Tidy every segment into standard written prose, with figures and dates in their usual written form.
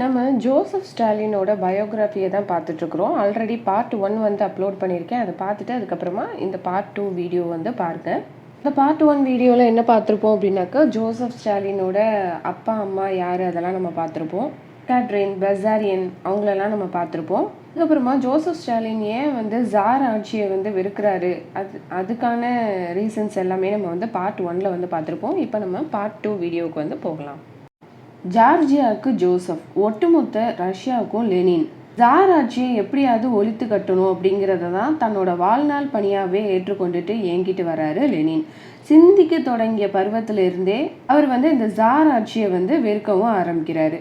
நம்ம ஜோசப் ஸ்டாலினோட பயோகிராஃபியை தான் பார்த்துட்ருக்குறோம். Already part 1 வந்து அப்லோட் பண்ணியிருக்கேன். அதை பார்த்துட்டு அதுக்கப்புறமா இந்த பார்ட் 2 வீடியோ வந்து பாருங்கள். இந்த பார்ட் 1 வீடியோவில் என்ன பார்த்துருப்போம் அப்படின்னாக்கா, ஜோசப் ஸ்டாலினோட அப்பா அம்மா யார் அதெல்லாம் நம்ம பார்த்துருப்போம். கேட்ரின் பெசாரியன் அவங்களெல்லாம் நம்ம பார்த்துருப்போம். அதுக்கப்புறமா ஜோசப் ஸ்டாலின் ஏன் வந்து ஜார் ஆட்சியை வந்து வெறுக்கிறாரு, அதுக்கான ரீசன்ஸ் எல்லாமே நம்ம வந்து பார்ட் 1ல் வந்து பார்த்துருப்போம். இப்போ நம்ம பார்ட் 2 வீடியோவுக்கு வந்து போகலாம். ஜார்ஜியாவுக்கு ஜோசப், ஒட்டுமொத்த ரஷ்யாவுக்கும் லெனின். ஜார் ஆட்சியை எப்படியாவது ஒழித்து கட்டணும் அப்படிங்கிறத தான் தன்னோட வாழ்நாள் பணியாகவே ஏற்றுக்கொண்டுட்டு ஏங்கிட்டு வராரு லெனின். சிந்திக்க தொடங்கிய பருவத்திலிருந்தே அவர் வந்து இந்த ஜார் ஆட்சியை வந்து வெறுக்கவும் ஆரம்பிக்கிறாரு.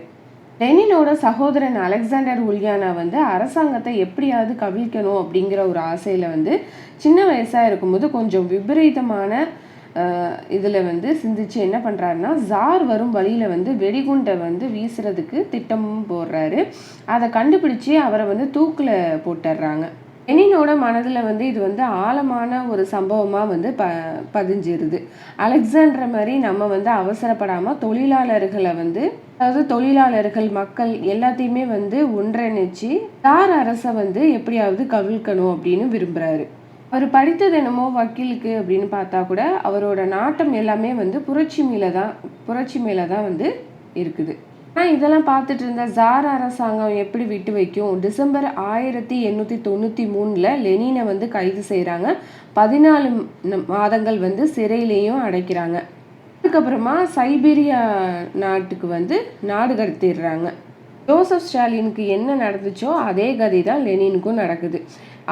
லெனினோட சகோதரன் அலெக்சாண்டர் உல்யானா வந்து அரசாங்கத்தை எப்படியாவது கவிழ்க்கணும் அப்படிங்கிற ஒரு ஆசையில் வந்து சின்ன வயசாக இருக்கும்போது கொஞ்சம் விபரீதமான இதில் வந்து சிந்திச்சு என்ன பண்ணுறாருன்னா, ஜார் வரும் வழியில் வந்து வெடிகுண்டை வந்து வீசுறதுக்கு திட்டமும் போடுறாரு. அதை கண்டுபிடிச்சி அவரை வந்து தூக்கில் போட்டுடுறாங்க. லெனினோட மனதில் வந்து இது வந்து ஆழமான ஒரு சம்பவமாக வந்து பதிஞ்சிருது. அலெக்சாண்டர் மாதிரி நம்ம வந்து அவசரப்படாமல் தொழிலாளர்களை வந்து, அதாவது தொழிலாளர்கள் மக்கள் எல்லாத்தையுமே வந்து ஒன்றிணைச்சு ஜார் அரசை வந்து எப்படியாவது கவிழ்க்கணும் அப்படின்னு விரும்புகிறாரு. அவர் படித்தது என்னமோ வக்கீலுக்கு அப்படின்னு பார்த்தா கூட அவரோட நாட்டம் எல்லாமே வந்து புரட்சி மேலே தான் வந்து இருக்குது. ஆனால் இதெல்லாம் பார்த்துட்டு இருந்த ஜார் அரசாங்கம் எப்படி விட்டு வைக்கும்? டிசம்பர் 1893 லெனினை வந்து கைது செய்கிறாங்க. 14 மாதங்கள் வந்து சிறையிலையும் அடைக்கிறாங்க. அதுக்கப்புறமா சைபீரியா நாட்டுக்கு வந்து நாடு கடத்திடுறாங்க. ஜோசப் ஸ்டாலினுக்கு என்ன நடந்துச்சோ அதே கதை தான் லெனினுக்கும் நடக்குது.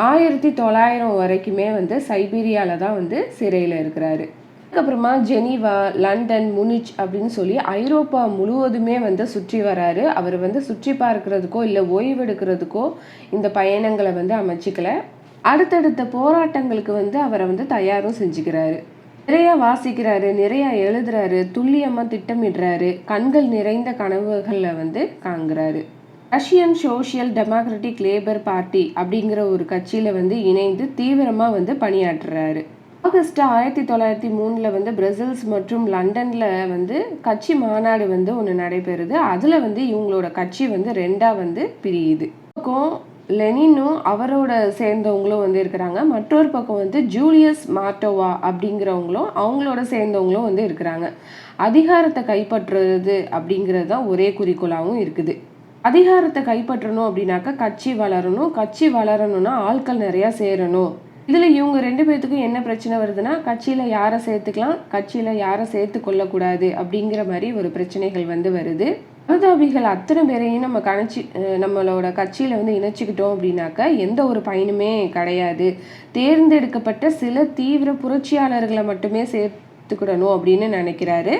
1900 வரைக்குமே வந்து சைபீரியாவில் தான் வந்து சிறையில் இருக்கிறாரு. அதுக்கப்புறமா ஜெனீவா, லண்டன், முனிச் அப்படின்னு சொல்லி ஐரோப்பா முழுவதுமே வந்து சுற்றி வராரு. அவர் வந்து சுற்றி பார்க்கறதுக்கோ இல்லை ஓய்வெடுக்கிறதுக்கோ இந்த பயணங்களை வந்து அமைச்சிக்கல. அடுத்தடுத்த போராட்டங்களுக்கு வந்து அவரை வந்து தயாரும் செஞ்சுக்கிறாரு. நிறையா வாசிக்கிறாரு, நிறையா எழுதுறாரு, துல்லியமாக திட்டமிடுறாரு, கண்கள் நிறைந்த கனவுகளில் வந்து காண்கிறாரு. Russian social democratic labour party அப்படிங்கிற ஒரு கட்சியில் வந்து இணைந்து தீவிரமாக வந்து பணியாற்றுறாரு. ஆகஸ்ட் 1903 வந்து பிரசல்ஸ் மற்றும் லண்டனில் வந்து கட்சி மாநாடு வந்து ஒன்று நடைபெறுது. அதில் வந்து இவங்களோட கட்சி வந்து 2ஆக வந்து பிரியுது. லெனினும் அவரோட சேர்ந்தவங்களும் வந்து இருக்கிறாங்க. மற்றொரு பக்கம் வந்து ஜூலியஸ் மார்டோவா அப்படிங்கிறவங்களும் அவங்களோட சேர்ந்தவங்களும் வந்து இருக்கிறாங்க. அதிகாரத்தை கைப்பற்றுறது அப்படிங்கிறது தான் ஒரே குறிக்கோளாகவும் இருக்குது. அதிகாரத்தை கைப்பற்றணும் அப்படின்னாக்கா கட்சி வளரணும். கட்சி வளரணும்னா ஆட்கள் நிறையா சேரணும். இதில் இவங்க 2 பேர்த்துக்கும் என்ன பிரச்சனை வருதுன்னா, கட்சியில் யாரை சேர்த்துக்கலாம், கட்சியில் யாரை சேர்த்து கொள்ளக்கூடாது அப்படிங்கிற மாதிரி ஒரு பிரச்சனைகள் வந்து வருது. அனுதாபிகள் அத்தனை பேரையும் நம்மளோட கட்சியில் வந்து இணைச்சிக்கிட்டோம் அப்படின்னாக்கா எந்த ஒரு பயனுமே கிடையாது. தேர்ந்தெடுக்கப்பட்ட சில தீவிர புரட்சியாளர்களை மட்டுமே சேர்த்துக்கிடணும் அப்படின்னு நினைக்கிறாரு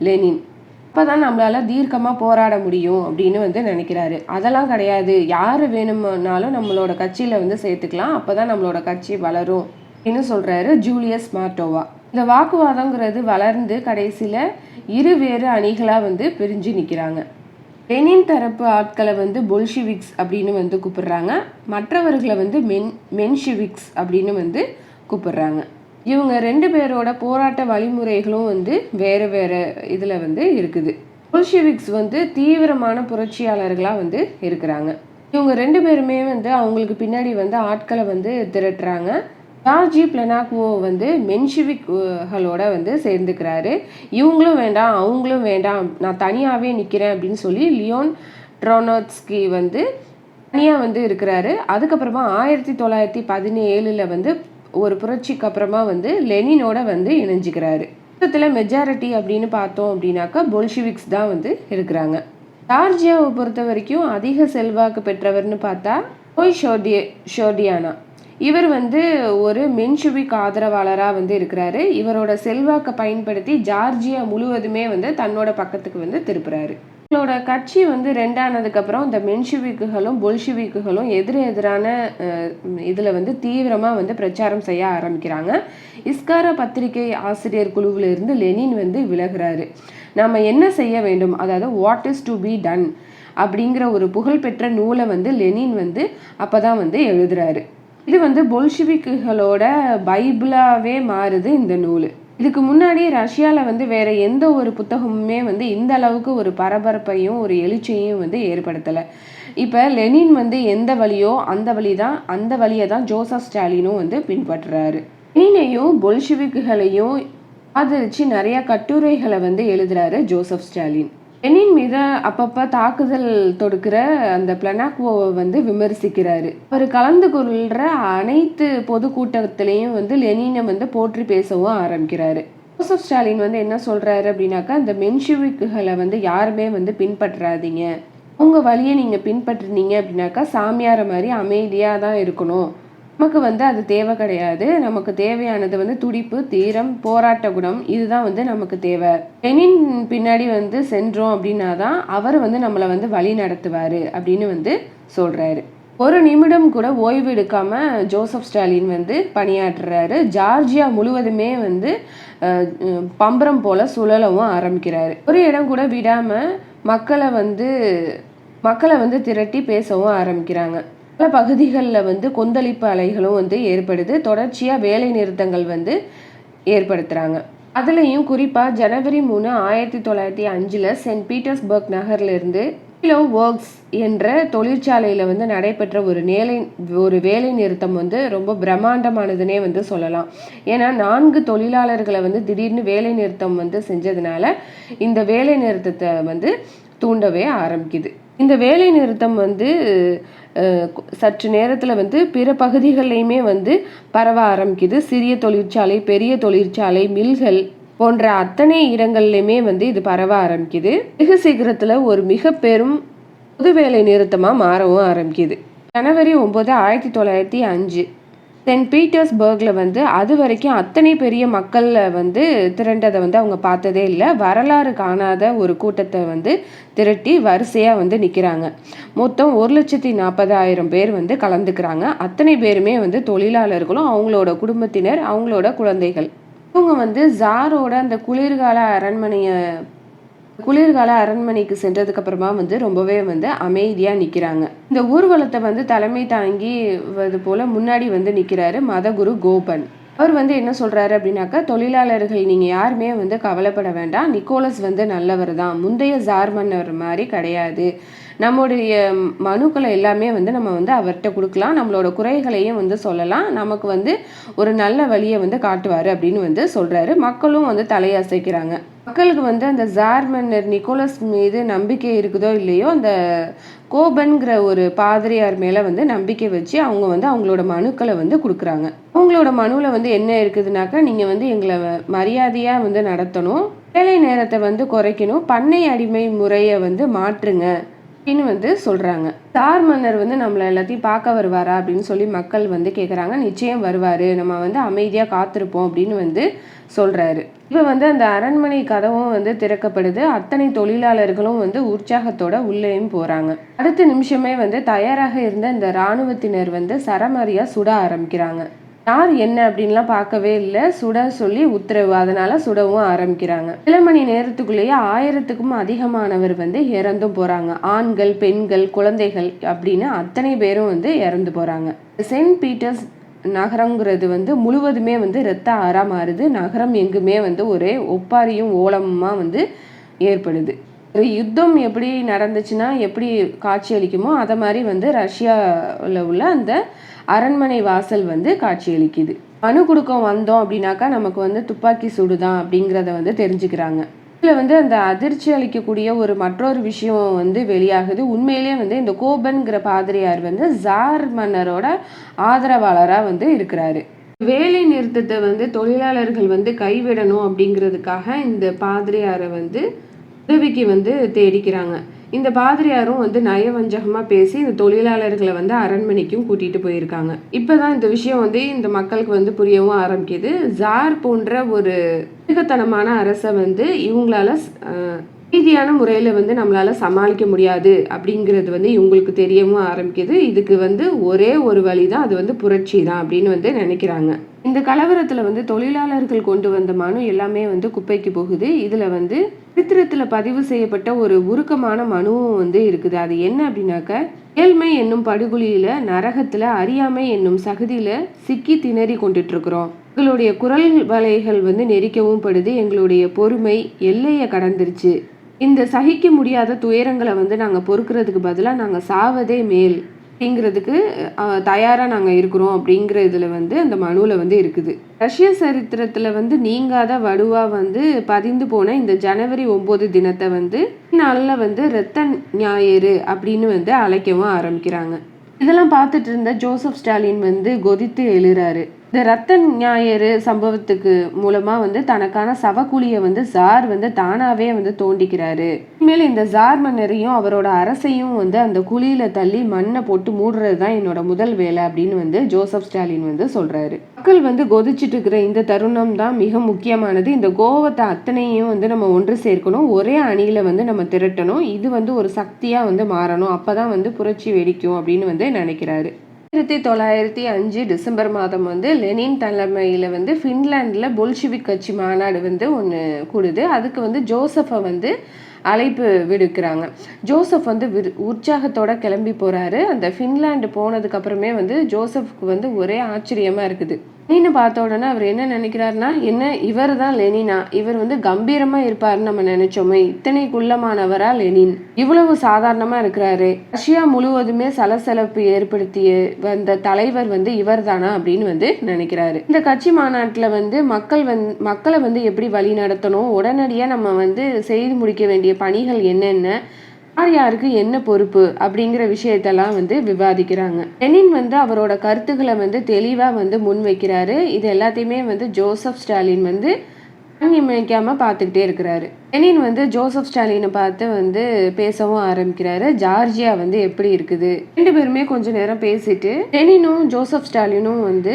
லெனின். அப்போ தான் நம்மளால் தீர்க்கமாக போராட முடியும் அப்படின்னு வந்து நினைக்கிறாரு. அதெல்லாம் கிடையாது, யார் வேணும்னாலும் நம்மளோட கட்சியில் வந்து சேர்த்துக்கலாம், அப்போ தான் நம்மளோட கட்சி வளரும் அப்படின்னு சொல்கிறாரு ஜூலியஸ் மார்டோவா. இந்த வாக்குவாதங்கிறது வளர்ந்து கடைசியில் வேறு அணிகளாக வந்து பிரிஞ்சு நிற்கிறாங்க. லெனின் தரப்பு ஆட்களை வந்து பொல்ஷிவிக்ஸ் அப்படின்னு வந்து கூப்பிடுறாங்க. மற்றவர்களை வந்து மென்ஷிவிக்ஸ் அப்படின்னு வந்து கூப்பிடுறாங்க. இவங்க 2 பேரோட போராட்ட வழிமுறைகளும் வந்து வேறு வேறு இதில் வந்து இருக்குது. பொல்ஷிவிக்ஸ் வந்து தீவிரமான புரட்சியாளர்களாக வந்து இருக்கிறாங்க. இவங்க 2 பேருமே வந்து அவங்களுக்கு பின்னாடி வந்து ஆட்களை வந்து திரட்டுறாங்க. ஜார்ஜி பிளனாக்கோ வந்து மென்ஷிவிக்களோட வந்து சேர்ந்துக்கிறாரு. இவங்களும் வேண்டாம் அவங்களும் வேண்டாம், நான் தனியாகவே நிற்கிறேன் அப்படின்னு சொல்லி லியோன் ட்ரோனோட்ஸ்கி வந்து தனியாக வந்து இருக்கிறாரு. அதுக்கப்புறமா 1917 வந்து ஒரு புரட்சிக்கு அப்புறமா வந்து லெனினோட வந்து இணைஞ்சிக்கிறாரு. மொத்தத்தில் மெஜாரிட்டி அப்படின்னு பார்த்தோம் அப்படின்னாக்கா பொல்ஷிவிக்ஸ் தான் வந்து இருக்கிறாங்க. ஜார்ஜியாவை பொறுத்த வரைக்கும் அதிக செல்வாக்கு பெற்றவர்னு பார்த்தா ஷோர்டியானா. இவர் வந்து ஒரு மென்ஷுவிக் ஆதரவாளராக வந்து இருக்கிறாரு. இவரோட செல்வாக்கை பயன்படுத்தி ஜார்ஜியா முழுவதுமே வந்து தன்னோட பக்கத்துக்கு வந்து திருப்புறாரு. இவங்களோட கட்சி வந்து 2ஆனதுக்கப்புறம் இந்த மென்ஷுவிக்குகளும் பொல்ஷிவிக்குகளும் எதிரான இதில் வந்து தீவிரமாக வந்து பிரச்சாரம் செய்ய ஆரம்பிக்கிறாங்க. இஸ்காரா பத்திரிகை ஆசிரியர் குழுவிலிருந்து லெனின் வந்து விலகிறாரு. நம்ம என்ன செய்ய வேண்டும், அதாவது what is to be done அப்படிங்கிற ஒரு புகழ்பெற்ற நூலை வந்து லெனின் வந்து அப்போ தான் வந்து எழுதுறாரு. இது வந்து பொல்ஷிவிக்குகளோட பைபிளாகவே மாறுது இந்த நூல். இதுக்கு முன்னாடி ரஷ்யாவில் வந்து வேற எந்த ஒரு புத்தகமுமே வந்து இந்த அளவுக்கு ஒரு பரபரப்பையும் ஒரு எழுச்சியையும் வந்து ஏற்படுத்தலை. இப்போ லெனின் வந்து எந்த வழியோ அந்த வழியை தான் ஜோசப் ஸ்டாலினும் வந்து பின்பற்றுறாரு. லெனினையும் பொல்ஷிவிக்குகளையும் ஆதரிச்சு நிறைய கட்டுரைகளை வந்து எழுதுறாரு ஜோசப் ஸ்டாலின். லெனின் மீது அப்பப்போ தாக்குதல் தொடுக்கிற அந்த பிளனாக்வோவை வந்து விமர்சிக்கிறாரு. அவர் கலந்து கொள்கிற அனைத்து பொதுக்கூட்டத்திலையும் வந்து லெனினை வந்து போற்றி பேசவும் ஆரம்பிக்கிறாரு. ஜோசப் ஸ்டாலின் வந்து என்ன சொல்றாரு அப்படின்னாக்கா, இந்த மென்ஷுவிக்குகளை வந்து யாருமே வந்து பின்பற்றாதீங்க, அவங்க வழியை நீங்கள் பின்பற்றினீங்க அப்படின்னாக்கா சாமியார மாதிரி அமைதியாக தான் இருக்கணும், நமக்கு வந்து அது தேவை கிடையாது. நமக்கு தேவையானது வந்து துடிப்பு, தீரம், போராட்ட குணம், இதுதான் வந்து நமக்கு தேவை. லெனின் பின்னாடி வந்து சென்றோம் அப்படின்னா தான் அவர் வந்து நம்மளை வந்து வழி நடத்துவார் அப்படின்னு வந்து சொல்கிறாரு. ஒரு நிமிடம் கூட ஓய்வு எடுக்காம ஜோசப் ஸ்டாலின் வந்து பணியாற்றுறாரு. ஜார்ஜியா முழுவதுமே வந்து பம்பரம் போல சுழலவும் ஆரம்பிக்கிறாரு. ஒரு இடம் கூட விடாம மக்களை வந்து திரட்டி பேசவும் ஆரம்பிக்கிறாங்க. பல பகுதிகளில் வந்து கொந்தளிப்பு அலைகளும் வந்து ஏற்படுது. தொடர்ச்சியாக வேலை நிறுத்தங்கள் வந்து ஏற்படுத்துகிறாங்க. அதுலேயும் குறிப்பாக ஜனவரி 3, 1905 சென்ட் பீட்டர்ஸ்பர்க் நகர்லேருந்து கிலோ ஒர்க்ஸ் என்ற தொழிற்சாலையில் வந்து நடைபெற்ற ஒரு வேலை நிறுத்தம் வந்து ரொம்ப பிரம்மாண்டமானதுன்னே வந்து சொல்லலாம். ஏன்னா 4 தொழிலாளர்களை வந்து திடீர்னு வேலை நிறுத்தம் வந்து செஞ்சதுனால இந்த வேலை நிறுத்தத்தை வந்து தூண்டவே ஆரம்பிக்குது. இந்த வேலை நிறுத்தம் வந்து சற்று நேரத்தில் வந்து பிற பகுதிகள்லையுமே வந்து பரவ ஆரம்பிக்குது. சிறிய தொழிற்சாலை, பெரிய தொழிற்சாலை, மில்கள் போன்ற அத்தனை இடங்கள்லையுமே வந்து இது பரவ ஆரம்பிக்குது. மிக சீக்கிரத்தில் ஒரு மிக பெரும் பொது வேலை நிறுத்தமாக மாறவும் ஆரம்பிக்குது. ஜனவரி 9, 1905 சென்ட் பீட்டர்ஸ்பர்கில் வந்து அது வரைக்கும் அத்தனை பெரிய மக்களில் வந்து திரண்டதை வந்து அவங்க பார்த்ததே இல்லை. வரலாறு காணாத ஒரு கூட்டத்தை வந்து திரட்டி வரிசையாக வந்து நிற்கிறாங்க. மொத்தம் 1,40,000 பேர் வந்து கலந்துக்கிறாங்க. அத்தனை பேருமே வந்து தொழிலாளர்களும் அவங்களோட குடும்பத்தினர், அவங்களோட குழந்தைகள். இவங்க வந்து ஜாரோட அந்த குளிர்கால அரண்மனைக்கு சென்றதுக்கு அப்புறமா வந்து ரொம்பவே வந்து அமைதியாக நிற்கிறாங்க. இந்த ஊர்வலத்தை வந்து தலைமை தாங்கிவது போல முன்னாடி வந்து நிற்கிறாரு மதகுரு கோபன். அவர் வந்து என்ன சொல்றாரு அப்படின்னாக்கா, தொழிலாளர்கள் நீங்கள் யாருமே வந்து கவலைப்பட வேண்டாம், நிக்கோலஸ் வந்து நல்லவர் தான், முந்தைய ஜார் மன்னர் மாதிரி கிடையாது, நம்முடைய மனுக்களை எல்லாமே வந்து நம்ம வந்து அவர்கிட்ட கொடுக்கலாம், நம்மளோட குறைகளையும் வந்து சொல்லலாம், நமக்கு வந்து ஒரு நல்ல வழியை வந்து காட்டுவார் அப்படின்னு வந்து சொல்கிறாரு. மக்களும் வந்து தலையசைக்கிறாங்க. மக்களுக்கு வந்து அந்த ஜார் மன்னர் நிக்கோலஸ் மீது நம்பிக்கை இருக்குதோ இல்லையோ, அந்த கோபன்கிற ஒரு பாதிரியார் மேலே வந்து நம்பிக்கை வச்சு அவங்க வந்து அவங்களோட மனுக்களை வந்து கொடுக்குறாங்க. அவங்களோட மனுவில் வந்து என்ன இருக்குதுனாக்கா, நீங்கள் வந்து எங்களை மரியாதையாக வந்து நடத்தணும், வேலை நேரத்தை வந்து குறைக்கணும், பண்ணை அடிமை முறையை வந்து மாற்றுங்க அப்படின்னு வந்து சொல்கிறாங்க. ஜார் மன்னர் வந்து நம்மளை எல்லாத்தையும் பார்க்க வருவாரா அப்படின்னு சொல்லி மக்கள் வந்து கேட்குறாங்க. நிச்சயம் வருவார், நம்ம வந்து அமைதியாக காத்திருப்போம் அப்படின்னு வந்து சொல்கிறாரு. இப்போ வந்து அந்த அரண்மனை கதவும் வந்து திறக்கப்படுது. அத்தனை தொழிலாளர்களும் வந்து உற்சாகத்தோட உள்ளேயும் போகிறாங்க. அடுத்த நிமிஷமே வந்து தயாராக இருந்த இந்த இராணுவத்தினர் வந்து சரமாரியாக சுட ஆரம்பிக்கிறாங்க. யார் என்ன அப்படின்லாம் பார்க்கவே இல்லை, சுட சொல்லி உத்தரவு, அதனால சுடவும் ஆரம்பிக்கிறாங்க. சில மணி நேரத்துக்குள்ளேயே 1000க்கும் அதிகமானவர் வந்து இறந்தும் போறாங்க. ஆண்கள், பெண்கள், குழந்தைகள் அப்படின்னு அத்தனை பேரும் வந்து இறந்து போறாங்க. சென்ட் பீட்டர்ஸ் நகரங்கிறது வந்து முழுவதுமே வந்து இரத்த ஆறா மாறுது. நகரம் எங்குமே வந்து ஒரே ஒப்பாரியும் ஓலமுமா வந்து ஏற்படுது. ஒரு யுத்தம் எப்படி நடந்துச்சுன்னா எப்படி காட்சி அளிக்குமோ அதை மாதிரி வந்து ரஷ்யாவில் உள்ள அந்த அரண்மனை வாசல் வந்து காட்சியளிக்குது. மனு கொடுக்க வந்தோம் அப்படின்னாக்கா நமக்கு வந்து துப்பாக்கி சூடுதான் அப்படிங்கிறத வந்து தெரிஞ்சுக்கிறாங்க. இதில் வந்து அந்த அதிர்ச்சி அளிக்கக்கூடிய மற்றொரு விஷயம் வந்து வெளியாகுது. உண்மையிலே வந்து இந்த கோபன்கிற பாதிரியார் வந்து ஜார் மன்னரோட ஆதரவாளராக வந்து இருக்கிறாரு. வேலை நிறுத்தத்தை வந்து தொழிலாளர்கள் வந்து கைவிடணும் அப்படிங்கிறதுக்காக இந்த பாதிரியாரை வந்து உதவிக்கு வந்து தேடிக்கிறாங்க. இந்த பாதிரியாரும் வந்து நயவஞ்சகமாக பேசி இந்த தொழிலாளர்களை வந்து அரண்மனைக்கும் கூட்டிகிட்டு போயிருக்காங்க. இப்போ தான் இந்த விஷயம் வந்து இந்த மக்களுக்கு வந்து புரியவும் ஆரம்பிக்குது. ஜார் போன்ற ஒரு மிகத்தனமான அரசை வந்து இவங்களால நீதியான முறையில் வந்து நம்மளால சமாளிக்க முடியாது அப்படிங்கிறது வந்து இவங்களுக்கு தெரியவும் ஆரம்பிக்குது. இதுக்கு வந்து ஒரே ஒரு வழி தான், அது வந்து புரட்சி தான் அப்படின்னு வந்து நினைக்கிறாங்க. இந்த கலவரத்தில் வந்து தொழிலாளர்கள் கொண்டு வந்த மனு எல்லாமே வந்து குப்பைக்கு போகுது. இதில் வந்து சரித்திரத்தில் பதிவு செய்யப்பட்ட ஒரு உருக்கமான மனுவும் வந்து இருக்குது. அது என்ன அப்படின்னாக்க, ஏழ்மை என்னும் படுகொலியில், நரகத்தில் அறியாமை என்னும் சகதியில் சிக்கி திணறி கொண்டுட்டு இருக்கிறோம். எங்களுடைய குரல் வலைகள் வந்து நெரிக்கவும் படுது. எங்களுடைய பொறுமை எல்லையை கடந்துருச்சு. இந்த சகிக்க முடியாத துயரங்களை வந்து நாங்கள் பொறுக்கிறதுக்கு பதிலாக நாங்கள் சாவதே மேல் அப்படிங்கிறதுக்கு தயாராக நாங்கள் இருக்கிறோம் அப்படிங்கிற இதில் வந்து அந்த மனுவில் வந்து இருக்குது. ரஷ்ய சரித்திரத்தில் வந்து நீங்காத வடுவாக வந்து பதிந்து போன இந்த ஜனவரி 9 தினத்தை வந்து நாளில் வந்து இரத்த ஞாயிறு அப்படின்னு வந்து அழைக்கவும் ஆரம்பிக்கிறாங்க. இதெல்லாம் பார்த்துட்டு இருந்த ஜோசப் ஸ்டாலின் வந்து கொதித்து எழுறாரு. இந்த ரத்த ஞாயிறு சம்பவத்துக்கு மூலமா வந்து தனக்கான சவக்குழியை வந்து ஜார் வந்து தானாவே வந்து தோண்டிக்கிறாரு. இனிமேல் இந்த ஜார் மன்னரையும் அவரோட அரசையும் வந்து அந்த குழியில தள்ளி மண்ணை போட்டு மூடுறது தான் என்னோட முதல் வேலை அப்படின்னு வந்து ஜோசப் ஸ்டாலின் வந்து சொல்றாரு. மக்கள் வந்து கொதிச்சுட்டு இருக்கிற இந்த தருணம் தான் மிக முக்கியமானது. இந்த கோவத்தை அத்தனையும் வந்து நம்ம ஒன்று சேர்க்கணும், ஒரே அணியில வந்து நம்ம திரட்டணும். இது வந்து ஒரு சக்தியா வந்து மாறணும். அப்பதான் வந்து புரட்சி வெடிக்கும் அப்படின்னு வந்து நினைக்கிறாரு. 1905 டிசம்பர் மாதம் வந்து லெனின் தலைமையில் வந்து ஃபின்லாண்டில் பொல்ஷிவிக் கட்சி மாநாடு வந்து ஒன்று கூடுது. அதுக்கு வந்து ஜோசஃபை வந்து அழைப்பு விடுக்கிறாங்க. ஜோசப் வந்து உற்சாகத்தோட கிளம்பி போகிறாரு. அந்த ஃபின்லாண்டு போனதுக்கு அப்புறமே வந்து ஜோசப்க்கு வந்து ஒரே ஆச்சரியமாக இருக்குது. லெனினை பார்த்த உடனே அவர் என்ன நினைக்கிறாருன்னா, என்ன இவர் தான் லெனினா? இவர் வந்து கம்பீரமாக இருப்பாருன்னு நம்ம நினைச்சோமே, இத்தனை குள்ளமானவரா லெனின்? இவ்வளவு சாதாரணமாக இருக்கிறாரு. ரஷ்யா முழுவதுமே சலசலப்பு ஏற்படுத்திய வந்த தலைவர் வந்து இவர் தானா அப்படின்னு வந்து நினைக்கிறாரு. இந்த கட்சி மாநாட்டில் வந்து மக்களை வந்து எப்படி வழி நடத்தணும், உடனடியாக நம்ம வந்து செய்து முடிக்க வேண்டிய பணிகள் என்னென்ன, யாருக்கு என்ன பொறுப்பு அப்படிங்கிற விஷயத்தெல்லாம் வந்து விவாதிக்கிறாங்க. லெனின் வந்து அவரோட கருத்துக்களை வந்து தெளிவாக வந்து முன் வைக்கிறாரு. இது எல்லாத்தையுமே வந்து ஜோசப் ஸ்டாலின் வந்து நியமிக்காம பார்த்துக்கிட்டே இருக்கிறாரு. லெனின் வந்து ஜோசப் ஸ்டாலினை பார்த்து வந்து பேசவும் ஆரம்பிக்கிறாரு. ஜார்ஜியா வந்து எப்படி இருக்குது, ரெண்டு பேருமே கொஞ்ச நேரம் பேசிட்டு லெனினும் ஜோசப் ஸ்டாலினும் வந்து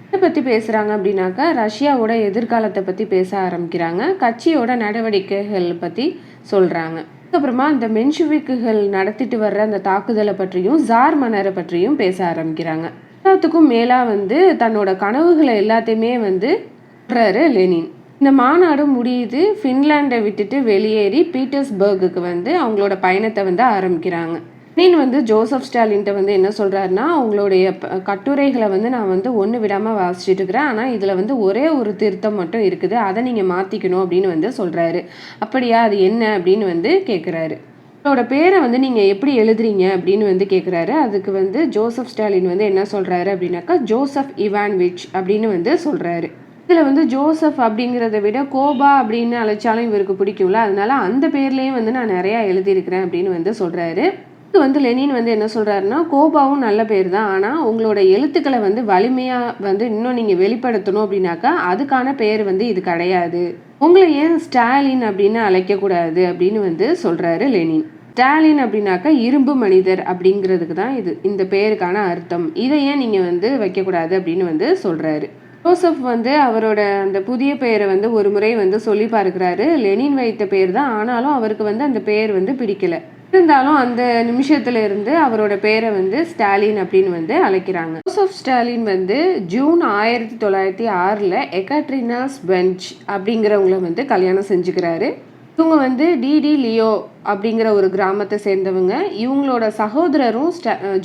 இதை பற்றி பேசுகிறாங்க அப்படின்னாக்கா ரஷ்யாவோட எதிர்காலத்தை பற்றி பேச ஆரம்பிக்கிறாங்க. கட்சியோட நடவடிக்கைகள் பற்றி சொல்கிறாங்க. அதுக்கப்புறமா இந்த மென்ஷுவிக்குகள் நடத்திட்டு வர்ற அந்த தாக்குதலை பற்றியும் ஜார் மன்னரை பற்றியும் பேச ஆரம்பிக்கிறாங்க. எல்லாத்துக்கும் மேலாக வந்து தன்னோட கனவுகளை எல்லாத்தையுமே வந்து சொல்கிறாரு லெனின். இந்த மாநாடு முடியுது. ஃபின்லாண்டை விட்டுட்டு வெளியேறி பீட்டர்ஸ்பர்குக்கு வந்து அவங்களோட பயணத்தை வந்து ஆரம்பிக்கிறாங்க. லெனின் வந்து ஜோசப் ஸ்டாலின்ட்ட வந்து என்ன சொல்கிறாருன்னா, உங்களுடைய கட்டுரைகளை வந்து நான் வந்து ஒன்று விடாமல் வாசிச்சுட்டு இருக்கிறேன். ஆனால் இதில் வந்து ஒரே ஒரு திருத்தம் மட்டும் இருக்குது, அதை நீங்கள் மாற்றிக்கணும் அப்படின்னு வந்து சொல்கிறாரு. அப்படியா, அது என்ன அப்படின்னு வந்து கேட்குறாரு. அவரோட பேரை வந்து நீங்கள் எப்படி எழுதுறீங்க அப்படின்னு வந்து கேட்குறாரு. அதுக்கு வந்து ஜோசப் ஸ்டாலின் வந்து என்ன சொல்கிறாரு அப்படின்னாக்கா, ஜோசப் இவான்விச் அப்படின்னு வந்து சொல்கிறாரு. இதில் வந்து ஜோசப் அப்படிங்கிறத விட கோபா அப்படின்னு அழைச்சாலும் இவருக்கு பிடிக்கும்ல, அதனால அந்த பேர்லேயும் வந்து நான் நிறையா எழுதியிருக்கிறேன் அப்படின்னு வந்து சொல்கிறாரு. இது வந்து லெனின் வந்து என்ன சொல்கிறாருன்னா, கோபாவும் நல்ல பேர் தான், ஆனால் உங்களோட எழுத்துக்களை வந்து வலிமையாக வந்து இன்னும் நீங்கள் வெளிப்படுத்தணும் அப்படின்னாக்கா அதுக்கான பேர் வந்து இது கிடையாது. உங்களை ஏன் ஸ்டாலின் அப்படின்னு அழைக்கக்கூடாது அப்படின்னு வந்து சொல்கிறாரு லெனின். ஸ்டாலின் அப்படின்னாக்கா இரும்பு மனிதர் அப்படிங்கிறதுக்கு தான் இந்த பேருக்கான அர்த்தம். இதை ஏன் நீங்கள் வந்து வைக்கக்கூடாது அப்படின்னு வந்து சொல்கிறாரு. ஜோசப் வந்து அவரோட அந்த புதிய பெயரை வந்து ஒரு முறை வந்து சொல்லி பார்க்கிறாரு. லெனின் வைத்த பேர் தான், ஆனாலும் அவருக்கு வந்து அந்த பேர் வந்து பிடிக்கல. இருந்தாலும் அந்த நிமிஷத்துல இருந்து அவரோட பேரை வந்து ஸ்டாலின் அப்படின்னு வந்து அழைக்கிறாங்க. ஜோசப் ஸ்டாலின் வந்து ஜூன் 1906 எகாட்ரினா ஸ்பென்ச் அப்படிங்கிறவங்கள வந்து கல்யாணம் செஞ்சுக்கிறாரு. இவங்க வந்து டிடி லியோ அப்படிங்கிற ஒரு கிராமத்தை சேர்ந்தவங்க. இவங்களோட சகோதரரும்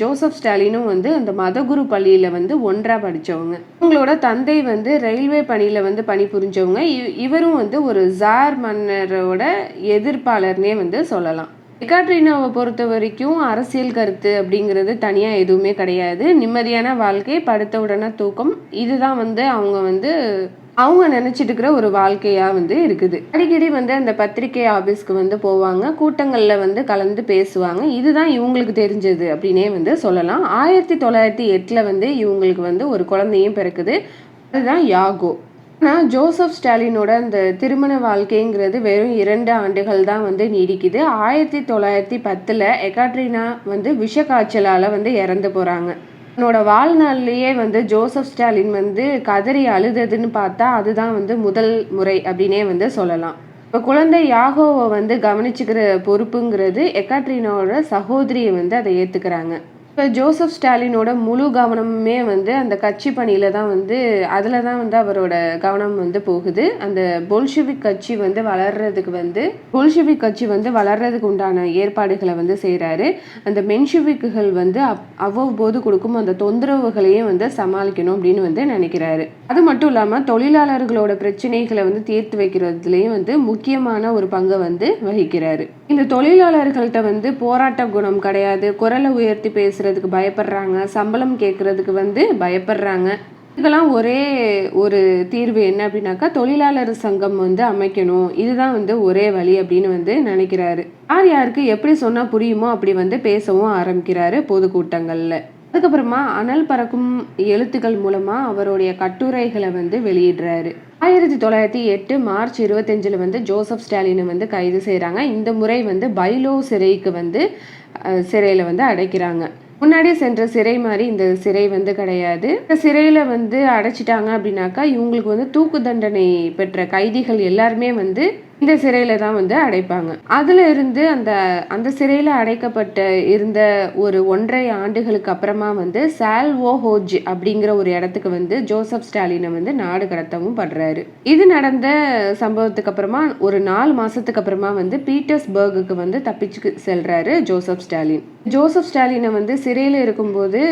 ஜோசப் ஸ்டாலினும் வந்து அந்த மதகுரு பள்ளியில வந்து ஒன்றா படித்தவங்க. இவங்களோட தந்தை வந்து ரயில்வே பணியில் வந்து பணிபுரிஞ்சவங்க. இவரும் வந்து ஒரு ஜார் மன்னரோட எதிர்ப்பாளர்னே வந்து சொல்லலாம். எகாட்ரினாவை பொறுத்த வரைக்கும் அரசியல் கருத்து அப்படிங்கிறது தனியாக எதுவுமே கிடையாது. நிம்மதியான வாழ்க்கை, படுத்த உடனே தூக்கம், இதுதான் வந்து அவங்க நினச்சிட்டு இருக்கிற ஒரு வாழ்க்கையாக வந்து இருக்குது. அடிக்கடி வந்து அந்த பத்திரிகை ஆஃபீஸ்க்கு வந்து போவாங்க, கூட்டங்களில் வந்து கலந்து பேசுவாங்க. இதுதான் இவங்களுக்கு தெரிஞ்சது அப்படின்னே வந்து சொல்லலாம். 1908 வந்து இவங்களுக்கு வந்து ஒரு குழந்தையும் பிறக்குது. அதுதான் யாகோ. ஆனால் ஜோசப் ஸ்டாலினோட அந்த திருமண வாழ்க்கைங்கிறது வெறும் 2 ஆண்டுகள் தான் வந்து நீடிக்குது. 1910 எகாட்ரினா வந்து விஷ காய்ச்சலால் வந்து இறந்து போகிறாங்க. தன்னோட வாழ்நாள்லேயே வந்து ஜோசப் ஸ்டாலின் வந்து கதறி அழுததுன்னு பார்த்தா அதுதான் வந்து முதல் முறை அப்படின்னே வந்து சொல்லலாம். இப்போ குழந்தை யாகோவை வந்து கவனிச்சுக்கிற பொறுப்புங்கிறது எகாட்ரினாவோட சகோதரியை வந்து அதை ஏற்றுக்கிறாங்க. இப்போ ஜோசப் ஸ்டாலினோட முழு கவனமுமே வந்து அந்த கட்சி பணியில் தான் வந்து அதில் தான் வந்து அவரோட கவனம் வந்து போகுது. அந்த பொல்ஷிவிக் கட்சி வந்து வளர்றதுக்கு உண்டான ஏற்பாடுகளை வந்து செய்கிறாரு. அந்த மென்ஷிவிக்குகள் வந்து அவ்வப்போது கொடுக்கும் அந்த தொந்தரவுகளையும் வந்து சமாளிக்கணும் அப்படின்னு வந்து நினைக்கிறாரு. அது மட்டும் இல்லாமல் தொழிலாளர்களோட பிரச்சனைகளை வந்து தீர்த்து வைக்கிறதுலேயும் வந்து முக்கியமான ஒரு பங்கை வந்து வகிக்கிறாரு. இந்த தொழிலாளர்கள்ட்ட வந்து போராட்ட குணம் கிடையாது, குரலை உயர்த்தி பேசுறதுக்கு பயப்படுறாங்க, சம்பளம் கேட்கறதுக்கு வந்து பயப்படுறாங்க. இதுக்கெல்லாம் ஒரே ஒரு தீர்வு என்ன அப்படின்னாக்கா தொழிலாளர் சங்கம் வந்து அமைக்கணும், இதுதான் வந்து ஒரே வழி அப்படின்னு வந்து நினைக்கிறாரு. யாருக்கு எப்படி சொன்னா புரியுமோ அப்படி வந்து பேசவும் ஆரம்பிக்கிறாரு பொதுக்கூட்டங்கள்ல. அதுக்கப்புறமா அனல் பறக்கும் எழுத்துக்கள் மூலமா அவருடைய கட்டுரைகளை வந்து வெளியிடுறாரு. 1908 மார்ச் 25 வந்து ஜோசப் ஸ்டாலினை வந்து கைது செய்கிறாங்க. இந்த முறை வந்து பைலோ சிறைக்கு வந்து சிறையில் வந்து அடைக்கிறாங்க. முன்னாடி சென்ற சிறை மாதிரி இந்த சிறை வந்து கிடையாது. இந்த சிறையில் வந்து அடைச்சிட்டாங்க அப்படின்னாக்கா இவங்களுக்கு வந்து தூக்கு தண்டனை பெற்ற கைதிகள் எல்லாருமே வந்து இந்த சிறையில தான் வந்து அடைப்பாங்க. அதுல இருந்து அந்த சிறையில அடைக்கப்பட்ட இருந்த ஒரு 1.5 ஆண்டுகளுக்கு அப்புறமா வந்து சால்வோஹோஜ் அப்படிங்கிற ஒரு இடத்துக்கு வந்து ஜோசப் ஸ்டாலினை வந்து நாடு கடத்தவும் படுறாரு. இது நடந்த சம்பவத்துக்கு அப்புறமா ஒரு 4 மாசத்துக்கு அப்புறமா வந்து பீட்டர்ஸ்பர்குக்கு வந்து தப்பிச்சு செல்றாரு ஜோசப் ஸ்டாலின். ஜோசப் ஸ்டாலினை வந்து சிறையில் இருக்கும்போது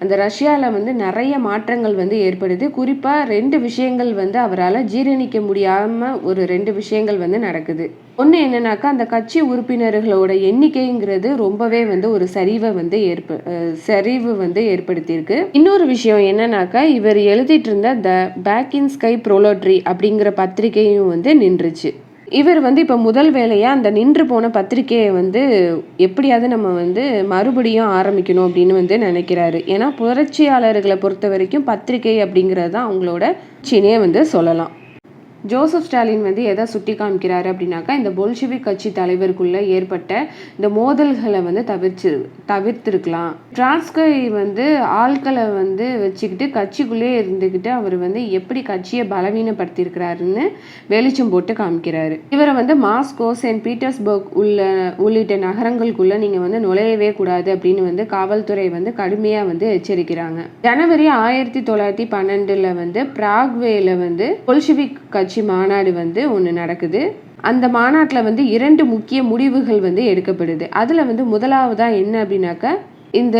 அந்த ரஷ்யாவில் வந்து நிறைய மாற்றங்கள் வந்து ஏற்படுது. குறிப்பாக 2 விஷயங்கள் வந்து அவரால் ஜீரணிக்க முடியாமல் ஒரு 2 விஷயங்கள் வந்து நடக்குது. ஒன்று என்னன்னாக்கா அந்த கட்சி உறுப்பினர்களோட எண்ணிக்கைங்கிறது ரொம்பவே வந்து ஒரு சரிவு வந்து ஏற்படுத்தியிருக்கு. இன்னொரு விஷயம் என்னன்னாக்கா இவர் எழுதிட்டு இருந்த த பேக் இன் ஸ்கை ப்ரோலோட்ரி அப்படிங்கிற பத்திரிகையும் வந்து நின்றுச்சு. இவர் வந்து இப்போ முதல் வேலையாக அந்த நின்று போன பத்திரிகையை வந்து எப்படியாவது நம்ம வந்து மறுபடியும் ஆரம்பிக்கணும் அப்படின்னு வந்து நினைக்கிறாரு. ஏன்னா புரட்சியாளர்களை பொறுத்த வரைக்கும் பத்திரிகை அப்படிங்கிறது தான் அவங்களோட சின்னே வந்து சொல்லலாம். ஜோசப் ஸ்டாலின் வந்து எதை சுட்டி காமிக்கிறாரு அப்படின்னாக்கா இந்த பொல்ஷிவிக் கட்சி தலைவருக்குள்ள ஏற்பட்ட இந்த மோதல்களை வந்து தவிர்த்திருக்கலாம். ட்ராட்ஸ்கி வந்து ஆட்களை வந்து வச்சுக்கிட்டு கட்சிக்குள்ளே இருந்துக்கிட்டு அவர் வந்து எப்படி கட்சியை பலவீனப்படுத்தியிருக்கிறாருன்னு வெளிச்சம் போட்டு காமிக்கிறாரு. இவரை வந்து மாஸ்கோ, சென்ட் பீட்டர்ஸ்பர்க் உள்ளிட்ட நகரங்களுக்குள்ள நீங்க வந்து நுழையவே கூடாது அப்படின்னு வந்து காவல்துறை வந்து கடுமையா வந்து எச்சரிக்கிறாங்க. ஜனவரி 1912 வந்து பிராக்வேல வந்து பொல்ஷிவிக் கட்சி மாநாடு வந்து ஒன்று நடக்குது. அந்த மாநாட்டில் வந்து 2 முக்கிய முடிவுகள் வந்து எடுக்கப்படுது. அதில் வந்து முதலாவதா என்ன அப்படின்னாக்கா இந்த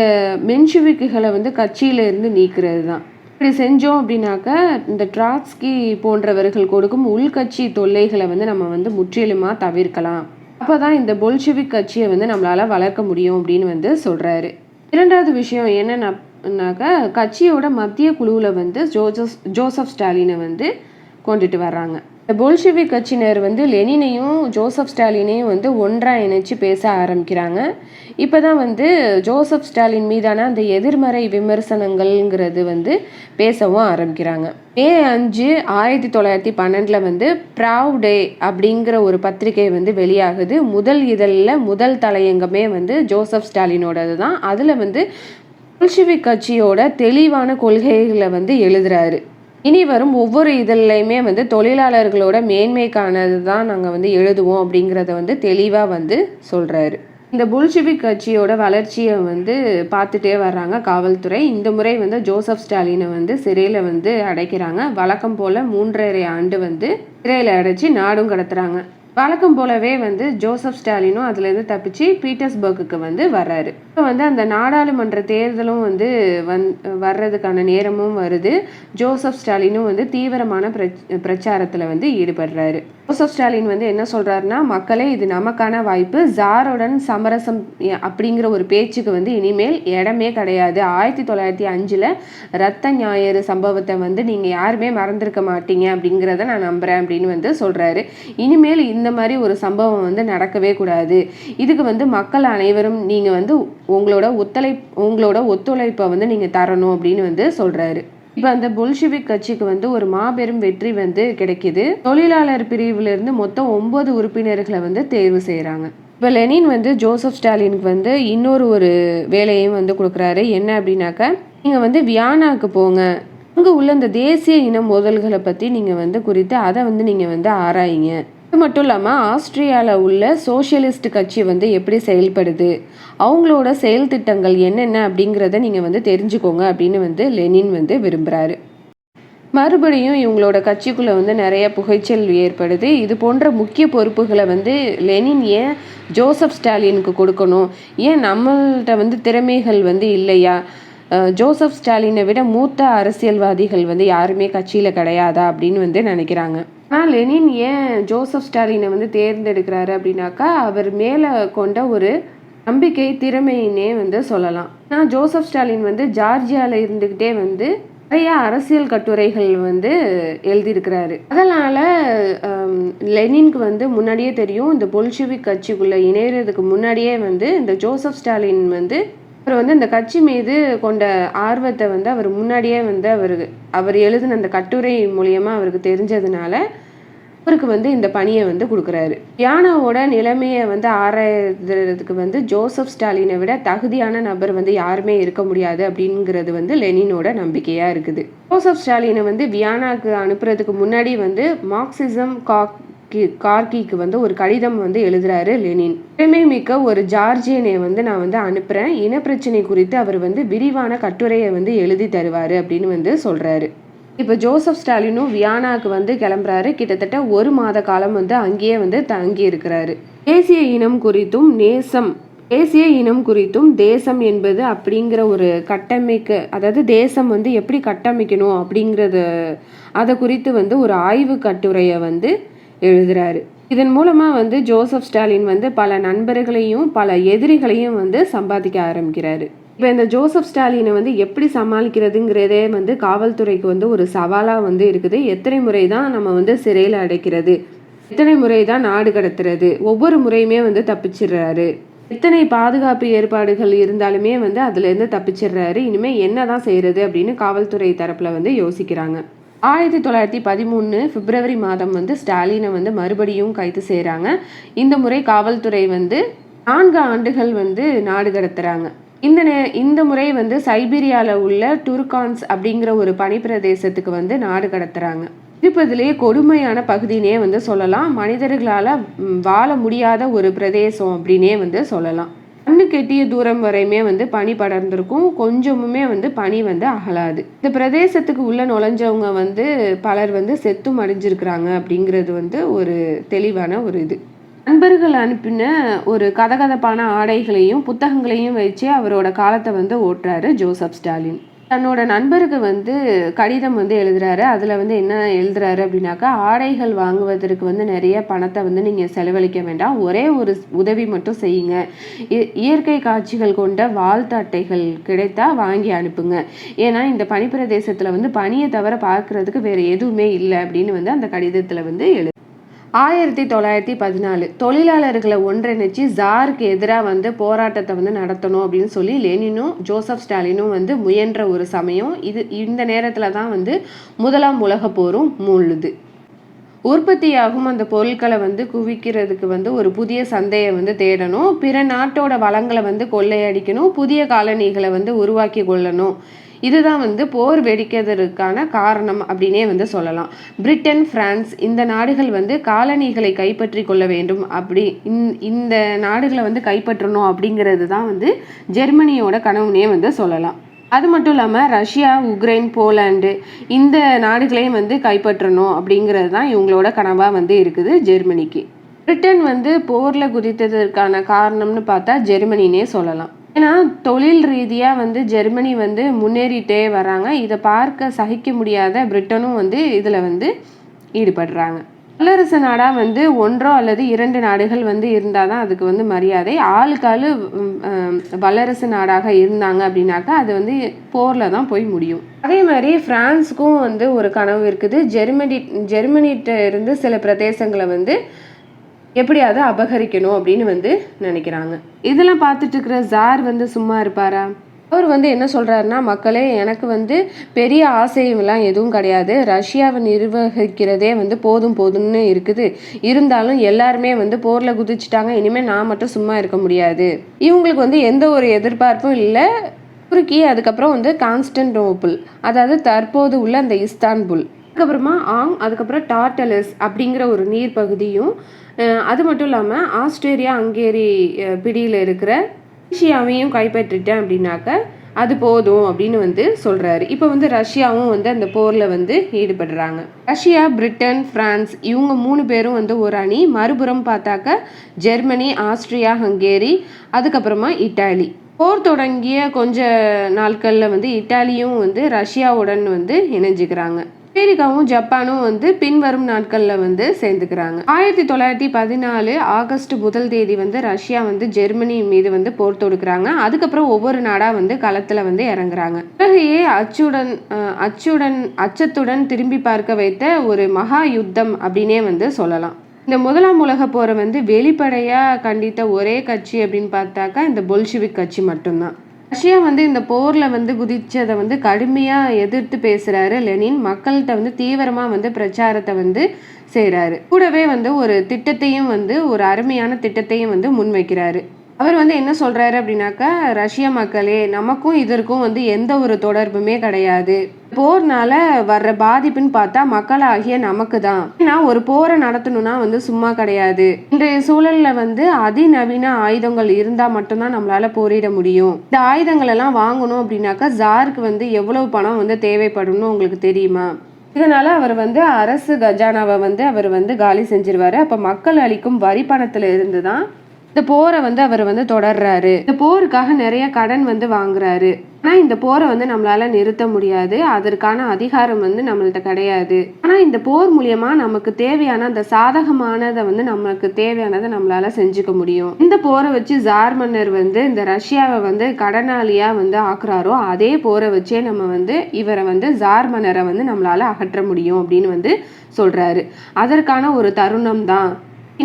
மென்ஷிவிக்குகளை வந்து கட்சியில இருந்து நீக்கிறது தான். இப்படி செஞ்சோம் அப்படின்னாக்கா இந்த ட்ராட்ஸ்கி போன்றவர்கள் கொடுக்கும் உள்கட்சி தொல்லைகளை வந்து நம்ம வந்து முற்றிலுமாக தவிர்க்கலாம். அப்போ தான் இந்த பொல்ஷிவிக் கட்சியை வந்து நம்மளால் வளர்க்க முடியும் அப்படின்னு வந்து சொல்கிறாரு. இரண்டாவது விஷயம் என்னன்னாக்கா கட்சியோட மத்திய குழுவில் வந்து ஜோசப் ஸ்டாலினை வந்து கொண்டுட்டு வர்றாங்க. இந்த பொல்ஷிவிக் கட்சியினர் வந்து லெனினையும் ஜோசப் ஸ்டாலினையும் வந்து ஒன்றாக இணைச்சு பேச ஆரம்பிக்கிறாங்க. இப்போ தான் வந்து ஜோசப் ஸ்டாலின் மீதான அந்த எதிர்மறை விமர்சனங்கள்ங்கிறது வந்து பேசவும் ஆரம்பிக்கிறாங்க. மே 5, 1912 வந்து ப்ராவ் டே அப்படிங்கிற ஒரு பத்திரிகை வந்து வெளியாகுது. முதல் இதழில் முதல் தலையங்கமே வந்து ஜோசப் ஸ்டாலினோடது தான். அதில் வந்து பொல்ஷிவிக் கட்சியோட தெளிவான கொள்கைகளை வந்து எழுதுறாரு. இனி வரும் ஒவ்வொரு இதழ்லையுமே வந்து தொழிலாளர்களோட மேன்மைக்கானது தான் நாங்கள் வந்து எழுதுவோம் அப்படிங்கிறத வந்து தெளிவாக வந்து சொல்கிறாரு. இந்த பொல்ஷிவிக் கட்சியோட வளர்ச்சியை வந்து பார்த்துட்டே வர்றாங்க காவல்துறை. இந்த முறை வந்து ஜோசப் ஸ்டாலினை வந்து சிறையில் வந்து அடைக்கிறாங்க. வழக்கம் போல் 3.5 ஆண்டு வந்து சிறையில் அடைச்சி நாடும் கடத்துறாங்க. வழக்கம் போலவே வந்து ஜோசப் ஸ்டாலினும் அதுலேருந்து தப்பிச்சு பீட்டர்ஸ்பர்க்குக்கு வந்து வர்றாரு. இப்போ வந்து அந்த நாடாளுமன்ற தேர்தலும் வந்து வர்றதுக்கான நேரமும் வருது. ஜோசப் ஸ்டாலினும் வந்து தீவிரமான பிரச்சாரத்தில் வந்து ஈடுபடுறாரு. ஜோசப் ஸ்டாலின் வந்து என்ன சொல்றாருன்னா, மக்களே இது நமக்கான வாய்ப்பு, ஜாருடன் சமரசம் அப்படிங்கிற ஒரு பேச்சுக்கு வந்து இனிமேல் இடமே கிடையாது. 1905 ரத்த ஞாயிறு சம்பவத்தை வந்து நீங்க யாருமே மறந்துருக்க மாட்டீங்க அப்படிங்கிறத நான் நம்புறேன் அப்படின்னு வந்து சொல்றாரு. இனிமேல் இந்த மாதிரி ஒரு சம்பவம் வந்து நடக்கவே கூடாது. இதுக்கு வந்து மக்கள் அனைவரும் நீங்க வந்து உங்களோட ஒத்துழைப்பை வந்து நீங்க தரணும் அப்படின்னு வந்து சொல்றாரு. இப்போ அந்த பொல்ஷிவிக் கட்சிக்கு வந்து ஒரு மாபெரும் வெற்றி வந்து கிடைக்குது. தொழிலாளர் பிரிவிலிருந்து மொத்தம் 9 உறுப்பினர்களை வந்து தேர்வு செய்கிறாங்க. இப்போ லெனின் வந்து ஜோசப் ஸ்டாலினுக்கு வந்து இன்னொரு வேலையும் வந்து கொடுக்குறாரு. என்ன அப்படின்னாக்கா, நீங்கள் வந்து வியானாக்கு போங்க, அங்கே உள்ள இந்த தேசிய இன மோதல்களை பற்றி நீங்கள் வந்து குறித்து அதை வந்து நீங்கள் வந்து ஆராயிங்க. அது மட்டும் இல்லாமல் ஆஸ்திரியாவில் உள்ள சோஷியலிஸ்ட் கட்சி வந்து எப்படி செயல்படுது, அவங்களோட செயல் திட்டங்கள் என்னென்ன அப்படிங்கிறத நீங்கள் வந்து தெரிஞ்சுக்கோங்க அப்படின்னு வந்து லெனின் வந்து விரும்புகிறாரு. மறுபடியும் இவங்களோட கட்சிக்குள்ளே வந்து நிறைய புகைச்சல் ஏற்படுது. இது போன்ற முக்கிய பொறுப்புகளை வந்து லெனின் ஏன் ஜோசப் ஸ்டாலினுக்கு கொடுக்கணும், ஏன் நம்மள்கிட்ட வந்து திறமைகள் வந்து இல்லையா, ஜோசப் ஸ்டாலினை விட மூத்த அரசியல்வாதிகள் வந்து யாருமே கட்சியில் கிடையாதா அப்படின்னு வந்து நினைக்கிறாங்க. ஆனால் லெனின் ஏன் ஜோசப் ஸ்டாலினை வந்து தேர்ந்தெடுக்கிறாரு அப்படின்னாக்கா அவர் மேலே கொண்ட ஒரு நம்பிக்கை திறமையினே வந்து சொல்லலாம். ஆனால் ஜோசப் ஸ்டாலின் வந்து ஜார்ஜியாவில் இருந்துக்கிட்டே வந்து நிறைய அரசியல் கட்டுரைகள் வந்து எழுதியிருக்கிறாரு. அதனால் லெனினுக்கு வந்து முன்னாடியே தெரியும், இந்த பொல்ஷிவிக் கட்சிக்குள்ளே இணையறதுக்கு முன்னாடியே வந்து இந்த ஜோசப் ஸ்டாலின் வந்து அவர் வந்து இந்த கட்சி மீது கொண்ட ஆர்வத்தை வந்து அவர் முன்னாடியே வந்து அவர் எழுதின அந்த கட்டுரை மூலியமாக அவருக்கு தெரிஞ்சதுனால அவருக்கு வந்து இந்த பணியை வந்து கொடுக்குறாரு. வியானாவோட நிலைமையை வந்து ஆராயறதுக்கு வந்து ஜோசப் ஸ்டாலினை விட தகுதியான நபர் வந்து யாருமே இருக்க முடியாது அப்படிங்கிறது வந்து லெனினோட நம்பிக்கையாக இருக்குது. ஜோசப் ஸ்டாலினை வந்து வியானாக்கு அனுப்புறதுக்கு முன்னாடி வந்து மார்க்சிசம் கார்கிக்கு வந்து ஒரு கடிதம் வந்து எழுதுறாரு லெனின். திறமை மிக்க ஒரு ஜார்ஜியனை வந்து நான் வந்து அனுப்புகிறேன், இனப்பிரச்சனை குறித்து அவர் வந்து விரிவான கட்டுரையை வந்து எழுதி தருவார் அப்படின்னு வந்து சொல்கிறாரு. இப்போ ஜோசப் ஸ்டாலினும் வியானாக்கு வந்து கிளம்புறாரு. கிட்டத்தட்ட 1 மாத காலம் வந்து அங்கேயே வந்து தங்கி இருக்கிறாரு. தேசிய இனம் குறித்தும் தேசம் என்பது அப்படிங்கிற ஒரு அதாவது தேசம் வந்து எப்படி கட்டமைக்கணும் அப்படிங்கிறது அதை குறித்து வந்து ஒரு ஆய்வு கட்டுரையை வந்து எழுதுறாரு. இதன் மூலமா வந்து ஜோசப் ஸ்டாலின் வந்து பல நண்பர்களையும் பல எதிரிகளையும் வந்து சம்பாதிக்க ஆரம்பிக்கிறாரு. இப்போ இந்த ஜோசப் ஸ்டாலினை வந்து எப்படி சமாளிக்கிறதுங்கிறதே வந்து காவல்துறைக்கு வந்து ஒரு சவாலாக வந்து இருக்குது. எத்தனை முறை தான் நம்ம வந்து சிறையில் அடைக்கிறது, எத்தனை முறை தான் நாடு கடத்துறது, ஒவ்வொரு முறையுமே வந்து தப்பிச்சிடுறாரு, எத்தனை பாதுகாப்பு ஏற்பாடுகள் இருந்தாலுமே வந்து அதுலேருந்து தப்பிச்சிடுறாரு, இனிமேல் என்ன தான் செய்கிறது அப்படின்னு காவல்துறை தரப்பில் வந்து யோசிக்கிறாங்க. 1913 பிப்ரவரி மாதம் வந்து ஸ்டாலினை வந்து மறுபடியும் கைது செய்கிறாங்க. இந்த முறை காவல்துறை வந்து 4 ஆண்டுகள் வந்து நாடு கடத்துறாங்க. இந்த முறை வந்து சைபீரியாவில் உள்ள டுர்கான்ஸ் அப்படிங்கிற ஒரு பனிப்பிரதேசத்துக்கு வந்து நாடு கடத்துறாங்க. இருப்பதிலேயே கொடுமையான பகுதினே வந்து சொல்லலாம். மனிதர்களால் வாழ முடியாத ஒரு பிரதேசம் அப்படின்னே வந்து சொல்லலாம். கண்ணு கெட்டிய தூரம் வரையுமே வந்து பனி படர்ந்திருக்கும், கொஞ்சமுமே வந்து பனி வந்து அகலாது. இந்த பிரதேசத்துக்கு உள்ள நுழைஞ்சவங்க வந்து பலர் வந்து செத்தும் அடைஞ்சிருக்கிறாங்க அப்படிங்கிறது வந்து ஒரு தெளிவான ஒரு இது. நண்பர்கள் அனுப்பின ஒரு கதகதப்பான ஆடைகளையும் புத்தகங்களையும் வச்சு அவரோட காலத்தை வந்து ஓட்டுறாரு ஜோசப் ஸ்டாலின். தன்னோட நண்பருக்கு வந்து கடிதம் வந்து எழுதுறாரு. அதில் வந்து என்ன எழுதுறாரு அப்படின்னாக்கா, ஆடைகள் வாங்குவதற்கு வந்து நிறைய பணத்தை வந்து நீங்கள் செலவழிக்க வேண்டாம், ஒரே ஒரு உதவி மட்டும் செய்யுங்க, இயற்கை காட்சிகள் கொண்ட வாழ்த்து அட்டைகள் கிடைத்தா வாங்கி அனுப்புங்க, ஏன்னா இந்த பனிப்பிரதேசத்தில் வந்து பனியை தவிர பார்க்கறதுக்கு வேறு எதுவுமே இல்லை அப்படின்னு வந்து அந்த கடிதத்தில் வந்து 1914 தொழிலாளர்களை ஒன்றிணைச்சு ஜாருக்கு எதிராக வந்து போராட்டத்தை வந்து நடத்தணும் அப்படின்னு சொல்லி லெனினும் ஜோசப் ஸ்டாலினும் வந்து முயன்ற ஒரு சமயம் இது. இந்த நேரத்தில் தான் வந்து முதலாம் உலக போரும் மூழுது. உற்பத்தியாகும் அந்த பொருட்களை வந்து குவிக்கிறதுக்கு வந்து ஒரு புதிய சந்தையை வந்து தேடணும், பிற நாட்டோட வளங்களை வந்து கொள்ளையடிக்கணும், புதிய காலனிகளை வந்து உருவாக்கி கொள்ளணும். இதுதான் வந்து போர் வெடிக்கிறதுக்கான காரணம் அப்படின்னே வந்து சொல்லலாம். பிரிட்டன், பிரான்ஸ் இந்த நாடுகள் வந்து காலனிகளை கைப்பற்றி கொள்ள வேண்டும், இந்த நாடுகளை வந்து கைப்பற்றணும் அப்படிங்கிறது தான் வந்து ஜெர்மனியோட கனவுனே வந்து சொல்லலாம். அது மட்டும் இல்லாமல் ரஷ்யா, உக்ரைன், போலாண்டு இந்த நாடுகளையும் வந்து கைப்பற்றணும் அப்படிங்கிறது தான் இவங்களோட கனவாக வந்து இருக்குது ஜெர்மனிக்கு. பிரிட்டன் வந்து போரில் குதித்ததற்கான காரணம்னு பார்த்தா ஜெர்மனினே சொல்லலாம். ஏன்னா தொழில் ரீதியாக வந்து ஜெர்மனி வந்து முன்னேறிட்டே வராங்க. இதை பார்க்க சகிக்க முடியாத பிரிட்டனும் வந்து இதில் வந்து ஈடுபடுறாங்க. வல்லரசு நாடாக வந்து 1 அல்லது 2 நாடுகள் வந்து இருந்தால் தான் அதுக்கு வந்து மரியாதை. ஆளுக்காளு வல்லரசு நாடாக இருந்தாங்க அப்படின்னாக்கா அது வந்து போரில் தான் போய் முடியும். அதே மாதிரி பிரான்ஸுக்கும் வந்து ஒரு கனவு இருக்குது. ஜெர்மனிகிட்ட இருந்து சில பிரதேசங்களை வந்து எப்படியாவது அபகரிக்கணும் அப்படின்னு வந்து நினைக்கிறாங்க. இதெல்லாம் பார்த்துட்டு இருக்கிற ஜார் வந்து சும்மா இருப்பாரா? அவர் வந்து என்ன சொல்கிறாருன்னா, மக்களே, எனக்கு வந்து பெரிய ஆசையெல்லாம் எதுவும் கிடையாது, ரஷ்யாவை நிர்வகிக்கிறதே வந்து போதும்னு இருக்குது, இருந்தாலும் எல்லாருமே வந்து போரில் குதிச்சுட்டாங்க, இனிமேல் நான் மட்டும் சும்மா இருக்க முடியாது. இவங்களுக்கு வந்து எந்த ஒரு எதிர்பார்ப்பும் இல்லை. துருக்கி, அதுக்கப்புறம் வந்து கான்ஸ்டன்டினோப்பிள், அதாவது தற்போது உள்ள அந்த இஸ்தான்புல், அதுக்கப்புறமா அதுக்கப்புறம் டார்டலஸ் அப்படிங்கிற ஒரு நீர் பகுதியும், அது மட்டும் இல்லாமல் ஆஸ்திரேலியா ஹங்கேரி பிடியில் இருக்கிற ரஷ்யாவையும் கைப்பற்றிட்டேன் அப்படின்னாக்க அது போதும் அப்படின்னு வந்து சொல்கிறாரு. இப்போ வந்து ரஷ்யாவும் வந்து அந்த போரில் வந்து ஈடுபடுறாங்க. ரஷ்யா, பிரிட்டன், பிரான்ஸ் இவங்க 3 பேரும் வந்து ஒரு அணி. மறுபுறம் பார்த்தாக்க ஜெர்மனி, ஆஸ்திரியா ஹங்கேரி, அதுக்கப்புறமா இட்டாலி. போர் தொடங்கிய கொஞ்ச நாட்களில் வந்து இட்டாலியும் வந்து ரஷ்யாவுடன் வந்து இணைஞ்சுக்கிறாங்க. அமெரிக்காவும் ஜப்பானும் வந்து பின்வரும் நாட்களில் வந்து சேர்ந்துக்கிறாங்க. 1914 ஆகஸ்ட் 1 வந்து ரஷ்யா வந்து ஜெர்மனி மீது வந்து போர் தொடுக்கிறாங்க. அதுக்கப்புறம் ஒவ்வொரு நாடா வந்து களத்துல வந்து இறங்குறாங்க. உலகையே அச்சத்துடன் திரும்பி பார்க்க வைத்த ஒரு மகா யுத்தம் அப்படின்னே வந்து சொல்லலாம். இந்த முதலாம் உலக போரை வந்து வெளிப்படையா கண்டித்த ஒரே கட்சி அப்படின்னு பார்த்தாக்கா இந்த பொல்ஷிவிக் கட்சி மட்டும்தான். ரஷ்யா வந்து இந்த போர்ல வந்து குதிச்சதை வந்து கடுமையா எதிர்த்து பேசுறாரு லெனின். மக்கள்கிட்ட வந்து தீவிரமா வந்து பிரச்சாரத்தை வந்து செய்யறாரு. கூடவே வந்து ஒரு திட்டத்தையும் வந்து ஒரு அருமையான திட்டத்தையும் வந்து முன்வைக்கிறாரு. அவர் வந்து என்ன சொல்றாரு அப்படின்னாக்கா, ரஷ்ய மக்களே, நமக்கும் இதற்கும் வந்து எந்த ஒரு தொடர்புமே கிடையாது. போர்னால வர்ற பாதிப்புன்னு பார்த்தா மக்களாகிய நமக்கு தான். ஏன்னா ஒரு போரை நடத்தணும்னா வந்து சும்மா கிடையாது. இன்றைய சூழல்ல வந்து அதிநவீன ஆயுதங்கள் இருந்தா மட்டும்தான் நம்மளால போரிட முடியும். இந்த ஆயுதங்கள் எல்லாம் வாங்கணும் அப்படின்னாக்கா ஜாருக்கு வந்து எவ்வளவு பணம் வந்து தேவைப்படும்னு உங்களுக்கு தெரியுமா? இதனால அவர் வந்து அரசு கஜானாவை வந்து அவர் வந்து காலி செஞ்சிருவாரு. அப்ப மக்கள் அளிக்கும் வரி பணத்துல இருந்து தான் இந்த போரை வந்து அவர் வந்து தொடர்றாரு. இந்த போருக்காக நிறைய கடன் வந்து வாங்குறாரு. ஆனா இந்த போரை வந்து நம்மளால நிறுத்த முடியாது. அதற்கான அதிகாரம் வந்து நம்மள்ட்ட கிடையாது. ஆனா இந்த போர் மூலியமா நமக்கு தேவையான அந்த சாதகமானதை வந்து நமக்கு தேவையானதை நம்மளால செஞ்சுக்க முடியும். இந்த போரை வச்சு ஜார் மன்னர் வந்து இந்த ரஷ்யாவை வந்து கடனாளியா வந்து ஆக்குறாரோ அதே போரை வச்சே நம்ம வந்து இவரை வந்து ஜார் மன்னரை வந்து நம்மளால அகற்ற முடியும் அப்படின்னு வந்து சொல்றாரு. அதற்கான ஒரு தருணம் தான்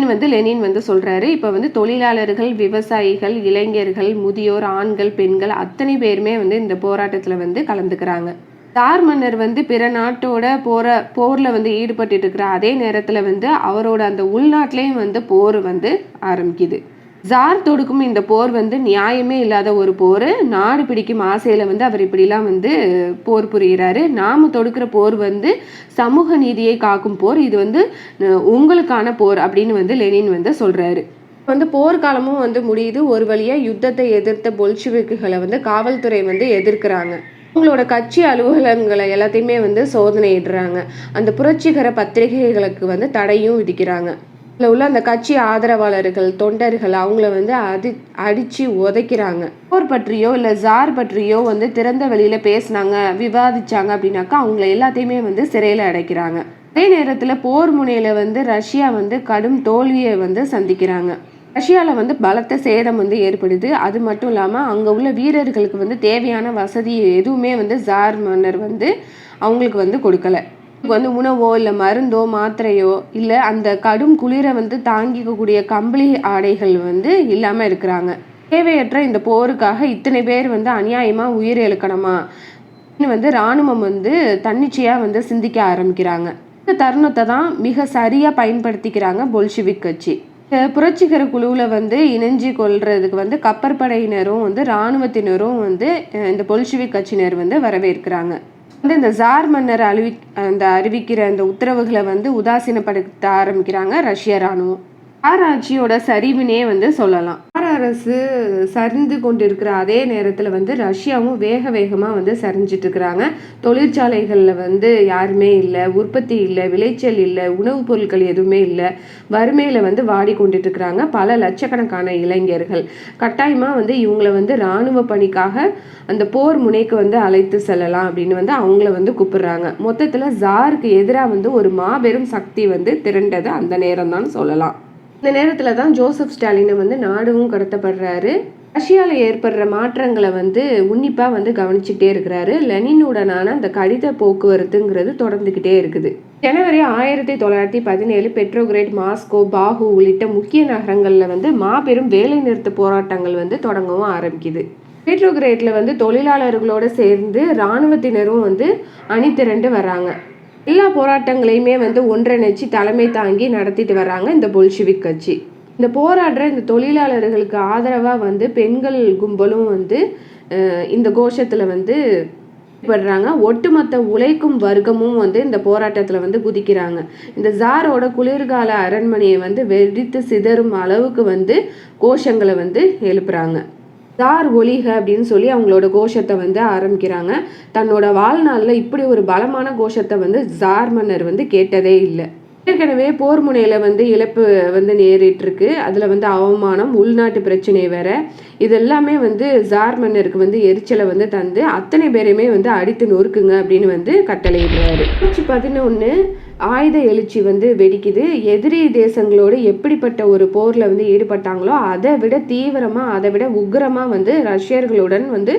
வந்து லெனின் வந்து சொல்றாரு. இப்ப வந்து தொழிலாளர்கள், விவசாயிகள், இளைஞர்கள், முதியோர், ஆண்கள், பெண்கள் அத்தனை பேருமே வந்து இந்த போராட்டத்துல வந்து கலந்துக்கிறாங்க. ஜார் மன்னர் வந்து பிற நாட்டோட போர்ல வந்து ஈடுபட்டு இருக்கிற அதே நேரத்துல வந்து அவரோட அந்த உள்நாட்டிலையும் வந்து போர் வந்து ஆரம்பிக்குது. ஜார் தொடுக்கும் இந்த போர் வந்து நியாயமே இல்லாத ஒரு போர். நாடு பிடிக்கும் ஆசையில வந்து அவர் இப்படிலாம் வந்து போர் புரிகிறாரு. நாம தொடுக்கிற போர் வந்து சமூக நீதியை காக்கும் போர். இது வந்து உங்களுக்கான போர் அப்படின்னு வந்து லெனின் வந்து சொல்றாரு. வந்து போர்க்காலமும் வந்து முடியுது. ஒரு வழியா யுத்தத்தை எதிர்த்த பொல்ஷிவிக்குகளை வந்து காவல்துறை வந்து எதிர்க்கிறாங்க. அவங்களோட கட்சி அலுவலகங்களை எல்லாத்தையுமே வந்து சோதனையிடுறாங்க. அந்த புரட்சிகர பத்திரிகைகளுக்கு வந்து தடையும் விதிக்கிறாங்க. உள்ள அந்த கட்சி ஆதரவாளர்கள், தொண்டர்கள் அவங்கள வந்து அடிச்சு உதைக்கிறாங்க. போர் பற்றியோ இல்லை ஜார் பற்றியோ வந்து திறந்த வெளியில பேசினாங்க, விவாதிச்சாங்க அப்படின்னாக்கா அவங்கள எல்லாத்தையுமே வந்து சிறையில அடைக்கிறாங்க. அதே நேரத்துல போர் முனையில வந்து ரஷ்யா வந்து கடும் தோல்வியை வந்து சந்திக்கிறாங்க. ரஷ்யாவில் வந்து பலத்த சேதம் வந்து ஏற்படுது. அது மட்டும் இல்லாமல் அங்கே உள்ள வீரர்களுக்கு வந்து தேவையான வசதி எதுவுமே வந்து ஜார் மன்னர் வந்து அவங்களுக்கு வந்து கொடுக்கல. வந்து உணவோ இல்லை மருந்தோ மாத்திரையோ இல்லை அந்த கடும் குளிரை வந்து தாங்கிக்கக்கூடிய கம்பளி ஆடைகள் வந்து இல்லாமல் இருக்கிறாங்க. தேவையற்ற இந்த போருக்காக இத்தனை பேர் வந்து அநியாயமாக உயிர் இழக்கணுமா வந்து இராணுவம் வந்து தன்னிச்சையாக வந்து சிந்திக்க ஆரம்பிக்கிறாங்க. இந்த தருணத்தை தான் மிக சரியாக பயன்படுத்திக்கிறாங்க பொல்ஷிவிக் கட்சி. புரட்சிகர குழுவில் வந்து இணைஞ்சு கொள்றதுக்கு வந்து கப்பற்படையினரும் வந்து இராணுவத்தினரும் வந்து இந்த பொல்ஷிவிக் கட்சியினர் வந்து வரவேற்கிறாங்க. வந்து இந்த ஜார் மன்னர் அறிவிக்கிற அந்த உத்தரவுகளை வந்து உதாசீனப்படுத்த ஆரம்பிக்கிறாங்க ரஷ்ய இராணுவம். ஜார் ஆட்சியோட சரிவினே வந்து சொல்லலாம். ஜார் அரசு சரிந்து கொண்டிருக்கிற அதே நேரத்தில் வந்து ரஷ்யாவும் வேகமாக வந்து சரிஞ்சிட்டு இருக்கிறாங்க. தொழிற்சாலைகளில் வந்து யாருமே இல்லை, உற்பத்தி இல்லை, விளைச்சல் இல்லை, உணவுப் பொருட்கள் எதுவுமே இல்லை. வறுமையில் வந்து வாடிக்கொண்டுட்டு இருக்கிறாங்க பல லட்சக்கணக்கான இளைஞர்கள். கட்டாயமாக வந்து இவங்களை வந்து இராணுவ பணிக்காக அந்த போர் முனைக்கு வந்து அழைத்து செல்லலாம் அப்படின்னு வந்து அவங்கள வந்து கூப்பிடுறாங்க. மொத்தத்தில் ஜாருக்கு எதிராக வந்து ஒரு மாபெரும் சக்தி வந்து திரண்டது அந்த நேரம் தான் சொல்லலாம். இந்த நேரத்தில் தான் ஜோசப் ஸ்டாலினை வந்து நாடும் கடத்தப்படுறாரு. ரஷ்யாவில் ஏற்படுற மாற்றங்களை வந்து உன்னிப்பாக வந்து கவனிச்சுக்கிட்டே இருக்கிறாரு. லெனினுடனான அந்த கடித போக்குவரத்துங்கிறது தொடர்ந்துக்கிட்டே இருக்குது. ஜனவரி 1917 பெட்ரோகிரேட், மாஸ்கோ, பாகு உள்ளிட்ட முக்கிய நகரங்களில் வந்து மாபெரும் வேலை நிறுத்த போராட்டங்கள் வந்து தொடங்கவும் ஆரம்பிக்குது. பெட்ரோகிரேட்ல வந்து தொழிலாளர்களோடு சேர்ந்து இராணுவத்தினரும் வந்து அணி திரண்டு வர்றாங்க. எல்லா போராட்டங்களையுமே வந்து ஒன்றிணைச்சு தலைமை தாங்கி நடத்திட்டு வர்றாங்க இந்த பொல்ஷிவிக் கட்சி. இந்த போராடுற இந்த தொழிலாளர்களுக்கு ஆதரவாக வந்து பெண்கள் கும்பலும் வந்து இந்த கோஷத்தில் வந்து படுறாங்க. ஒட்டுமொத்த உழைக்கும் வர்க்கமும் வந்து இந்த போராட்டத்தில் வந்து குதிக்கிறாங்க. இந்த ஜாரோட குளிர்கால அரண்மனையை வந்து வெடித்து சிதறும் அளவுக்கு வந்து கோஷங்களை வந்து எழுப்புறாங்க. ஜார் ஒலிக அப்படின்னு சொல்லி அவங்களோட கோஷத்தை வந்து ஆரம்பிக்கிறாங்க. தன்னோட வாழ்நாளில் இப்படி ஒரு பலமான கோஷத்தை வந்து ஜார் மன்னர் வந்து கேட்டதே இல்லை. ஏற்கனவே போர் முனையில வந்து இழப்பு வந்து நேரிட்டு இருக்கு. அதுல வந்து அவமானம், உள்நாட்டு பிரச்சனை வேற, இது எல்லாமே வந்து ஜார் மன்னருக்கு வந்து எரிச்சலை வந்து தந்து அத்தனை பேரையுமே வந்து அடித்து நொறுக்குங்க அப்படின்னு வந்து கட்டளையிடுறாரு. 11 ஆயுத எழுச்சி வந்து வெடிக்குது. எதிரி தேசங்களோடு எப்படிப்பட்ட ஒரு போர்ல வந்து ஈடுபட்டாங்களோ அதை விட தீவிரமா, அதை விட உக்கிரமா வந்து ரஷ்யர்களுடன் வந்து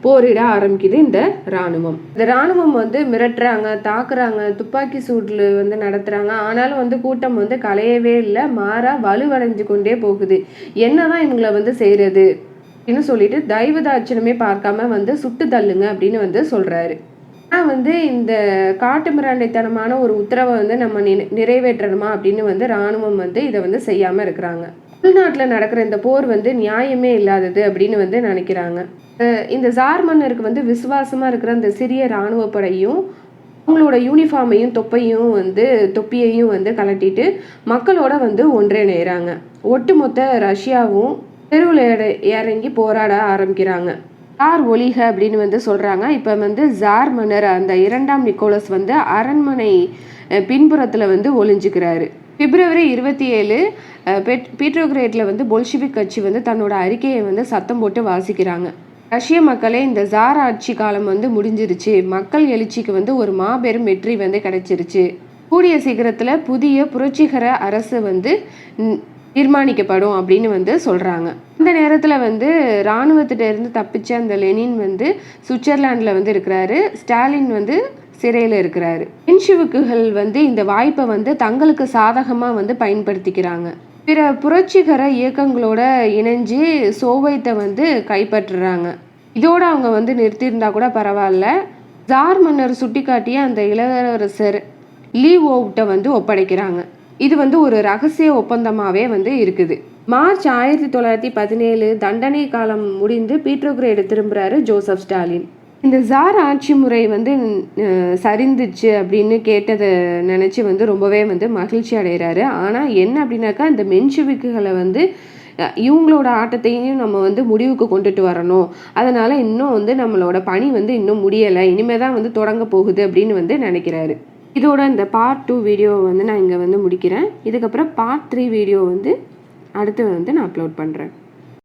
போரிட ஆரம்பிக்குது இந்த இராணுவம். இந்த இராணுவம் வந்து மிரட்டுறாங்க, தாக்குறாங்க, துப்பாக்கி சூடு வந்து நடத்துறாங்க. ஆனாலும் வந்து கூட்டம் வந்து கலையவே இல்லை, மாறா வலுவடைஞ்சு கொண்டே போகுது. என்னதான் இவங்களை வந்து செய்யறது அப்படின்னு சொல்லிட்டு தெய்வதாட்சணமே பார்க்காம வந்து சுட்டு தள்ளுங்க அப்படின்னு வந்து சொல்றாரு. ஆனால் வந்து இந்த காட்டு மிராண்டைத்தனமான ஒரு உத்தரவை வந்து நம்ம நிறைவேற்றணுமா அப்படின்னு வந்து இராணுவம் வந்து இதை வந்து செய்யாமல் இருக்கிறாங்க. உள்நாட்டில் நடக்கிற இந்த போர் வந்து நியாயமே இல்லாதது அப்படின்னு வந்து நினைக்கிறாங்க. இந்த ஜார் மன்னருக்கு வந்து விசுவாசமாக இருக்கிற அந்த சிறிய இராணுவ படையும் அவங்களோட யூனிஃபார்மையும் தொப்பியையும் வந்து கலட்டிட்டு மக்களோட வந்து ஒன்றிணைகிறாங்க. ஒட்டுமொத்த ரஷ்யாவும் தெருவில் இறங்கி போராட ஆரம்பிக்கிறாங்க. ஜார் ஒலிக அப்படின்னு வந்து சொல்கிறாங்க. இப்போ வந்து ஜார் மன்னர் அந்த 2ஆம் நிக்கோலஸ் வந்து அரண்மனை பின்புறத்தில் வந்து ஒளிஞ்சுக்கிறாரு. பிப்ரவரி 27 பீட்ரோகிரேட்ல வந்து பொல்ஷிவிக் கட்சி வந்து தன்னோட அறிக்கையை வந்து சத்தம் போட்டு வாசிக்கிறாங்க. ரஷ்ய மக்களே, இந்த ஜார் ஆட்சி காலம் வந்து முடிஞ்சிருச்சு. மக்கள் எழுச்சிக்கு வந்து ஒரு மாபெரும் வெற்றி வந்து கிடைச்சிருச்சு. கூடிய சீக்கிரத்தில் புதிய புரட்சிகர அரசு வந்து தீர்மானிக்கப்படும் அப்படின்னு வந்து சொல்கிறாங்க. இந்த நேரத்தில் வந்து இராணுவத்திட்ட இருந்து தப்பிச்ச அந்த லெனின் வந்து சுவிட்சர்லாண்டில் வந்து இருக்கிறாரு. ஸ்டாலின் வந்து சிறையில் இருக்கிறாரு. பென்ஷிவிக்குகள் வந்து இந்த வாய்ப்பை வந்து தங்களுக்கு சாதகமாக வந்து பயன்படுத்திக்கிறாங்க. பிற புரட்சிகர இயக்கங்களோட இணைஞ்சு சோவியத்தை வந்து கைப்பற்றுறாங்க. இதோடு அவங்க வந்து நிறுத்தியிருந்தா கூட பரவாயில்ல. ஜார் மன்னர் சுட்டி காட்டிய அந்த இளவரசர் லீவோவ்ட்ட வந்து ஒப்படைக்கிறாங்க. இது வந்து ஒரு ரகசிய ஒப்பந்தமாகவே வந்து இருக்குது. மார்ச் 1917 தண்டனை காலம் முடிந்து பீட்ரோகிரேடு திரும்புகிறாரு ஜோசப் ஸ்டாலின். இந்த ஜார் ஆட்சி முறை வந்து சரிந்துச்சு அப்படின்னு கேட்டதை நினச்சி வந்து ரொம்பவே வந்து மகிழ்ச்சி அடைகிறாரு. ஆனால் என்ன அப்படின்னாக்கா, இந்த மென்ஷிவிக்குகளை வந்து இவங்களோட ஆட்டத்தையும் நம்ம வந்து முடிவுக்கு கொண்டுட்டு வரணும். அதனால் இன்னும் வந்து நம்மளோட பணி வந்து இன்னும் முடியலை, இனிமேல் தான் வந்து தொடங்க போகுது அப்படின்னு வந்து நினைக்கிறாரு. இதோட இந்த பார்ட் 2 வீடியோவை வந்து நான் இங்கே வந்து முடிக்கிறேன். இதுக்கப்புறம் பார்ட் 3 வீடியோ வந்து அடுத்து வந்து நான் அப்லோட் பண்ணுறேன்.